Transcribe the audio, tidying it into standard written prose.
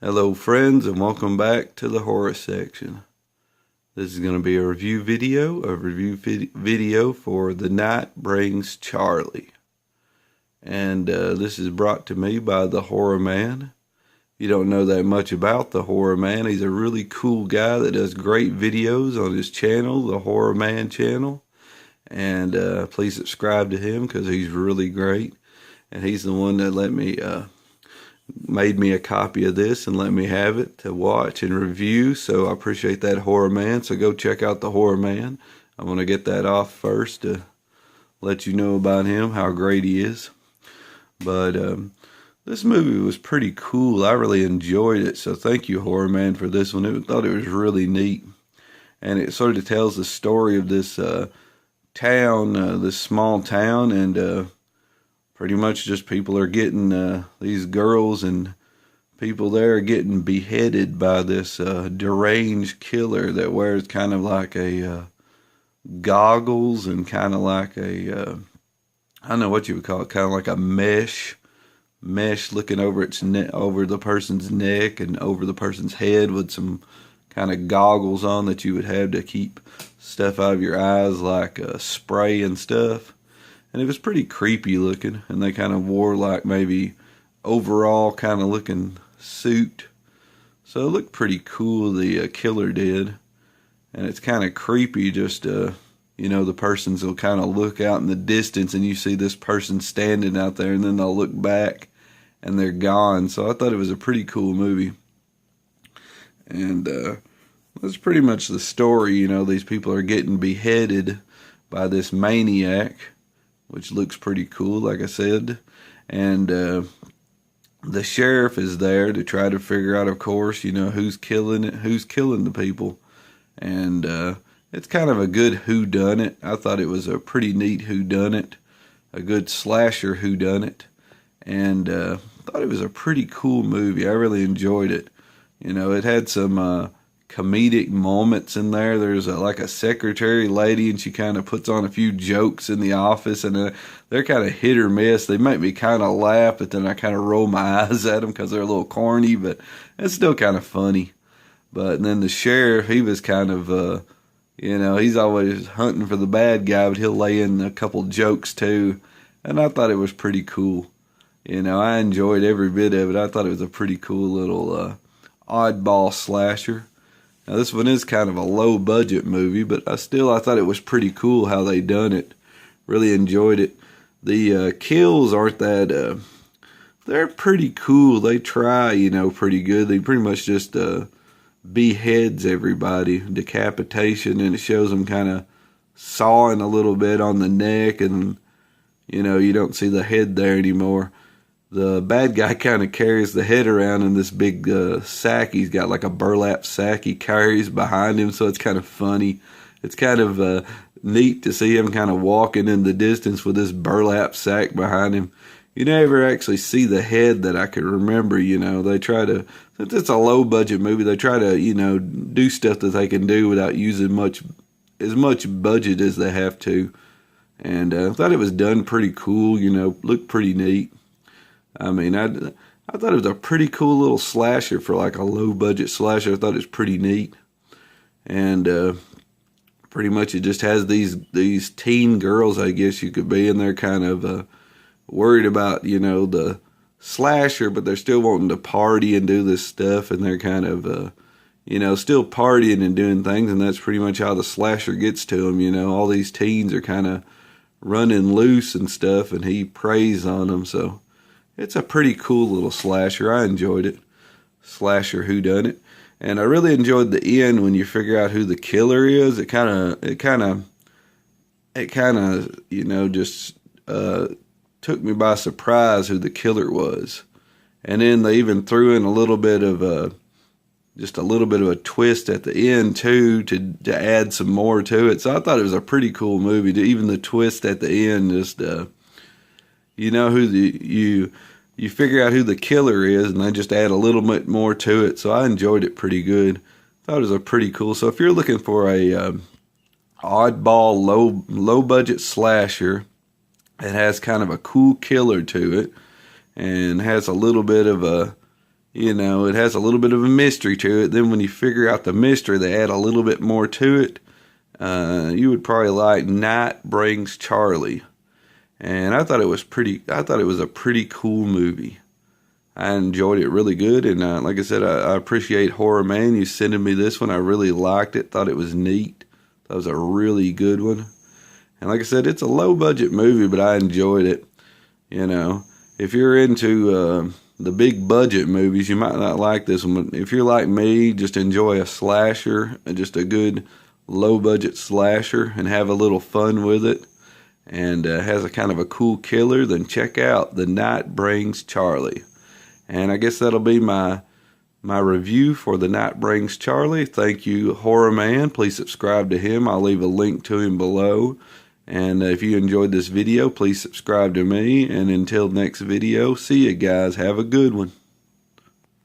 Hello friends, and welcome back to the horror section. This is going to be a review video for The Night Brings Charlie. And this is brought to me by TheHORROman. If you don't know that much about TheHORROman, he's a really cool guy that does great videos on his channel, the TheHORROman channel. And please subscribe to him because he's really great. And he's the one that made me a copy of this and let me have it to watch and review. So I appreciate that, TheHORROman. So go check out TheHORROman. I'm going to get that off first to let you know about him, how great he is. But this movie was pretty cool. I really enjoyed it. So thank you, TheHORROman, for this one. I thought it was really neat. And it sort of tells the story of this town, this small town, and pretty much just people are getting, these girls and people there are getting beheaded by this deranged killer that wears kind of like a goggles and kind of like a, I don't know what you would call it, kind of like a mesh looking over over the person's neck and over the person's head with some kind of goggles on that you would have to keep stuff out of your eyes like spray and stuff. And it was pretty creepy looking, and they kind of wore like maybe overall kind of looking suit. So it looked pretty cool, the killer did. And it's kind of creepy just, you know, the persons will kind of look out in the distance and you see this person standing out there and then they'll look back and they're gone. So I thought it was a pretty cool movie. And that's pretty much the story, you know, these people are getting beheaded by this maniac, which looks pretty cool, like I said. And the sheriff is there to try to figure out, of course, you know, who's killing the people. And it's kind of a good whodunit. I thought it was a pretty neat whodunit, a good slasher whodunit. And thought it was a pretty cool movie. I really enjoyed it. You know, it had some comedic moments in there. There's like a secretary lady, and she kind of puts on a few jokes in the office, and they're kind of hit or miss. They make me kind of laugh, but then I kind of roll my eyes at them because they're a little corny, but it's still kind of funny. But then the sheriff, he was kind of, you know, he's always hunting for the bad guy, but he'll lay in a couple jokes too, and I thought it was pretty coll. You know, I enjoyed every bit of it. I thought it was a pretty cool little oddball slasher. Now, this one is kind of a low-budget movie, but I thought it was pretty cool how they done it. Really enjoyed it. The kills aren't that, they're pretty cool. They try, you know, pretty good. They pretty much just beheads everybody, decapitation, and it shows them kind of sawing a little bit on the neck, and, you know, you don't see the head there anymore. The bad guy kind of carries the head around in this big sack. He's got like a burlap sack he carries behind him, so it's kind of funny. It's kind of neat to see him kind of walking in the distance with this burlap sack behind him. You never actually see the head that I could remember, you know. They try to, since it's a low-budget movie, they try to, you know, do stuff that they can do without using as much budget as they have to. And I thought it was done pretty cool, you know, looked pretty neat. I mean, I thought it was a pretty cool little slasher for like a low-budget slasher. I thought it was pretty neat. And pretty much it just has these teen girls, I guess you could be, and they're kind of worried about, you know, the slasher, but they're still wanting to party and do this stuff, and they're kind of, you know, still partying and doing things, and that's pretty much how the slasher gets to them, you know. All these teens are kind of running loose and stuff, and he preys on them, so it's a pretty cool little slasher. I enjoyed it. Slasher whodunit. And I really enjoyed the end when you figure out who the killer is. It kind of, you know, just took me by surprise who the killer was. And then they even threw in a little bit of just a little bit of a twist at the end too to add some more to it. So I thought it was a pretty cool movie. Even the twist at the end, just you know who you figure out who the killer is, and they just add a little bit more to it. So I enjoyed it pretty good. Thought it was a pretty cool. So if you're looking for a oddball, low budget slasher, it has kind of a cool killer to it, and has a little bit of a, You know, it has a little bit of a mystery to it. Then when you figure out the mystery, they add a little bit more to it. You would probably like Night Brings Charlie. And I thought it was a pretty cool movie. I enjoyed it really good, and like I said, I appreciate Horror Man. You sending me this one. I really liked it. Thought it was neat. That was a really good one. And like I said, it's a low-budget movie, but I enjoyed it. You know, if you're into the big-budget movies, you might not like this one. But if you're like me, just enjoy a slasher, just a good low-budget slasher, and have a little fun with it, and has a kind of a cool killer, then check out The Night Brings Charlie. And I guess that'll be my review for The Night Brings Charlie. Thank you, Horror Man. Please subscribe to him. I'll leave a link to him below. And if you enjoyed this video, please subscribe to me. And until next video, see you guys. Have a good one.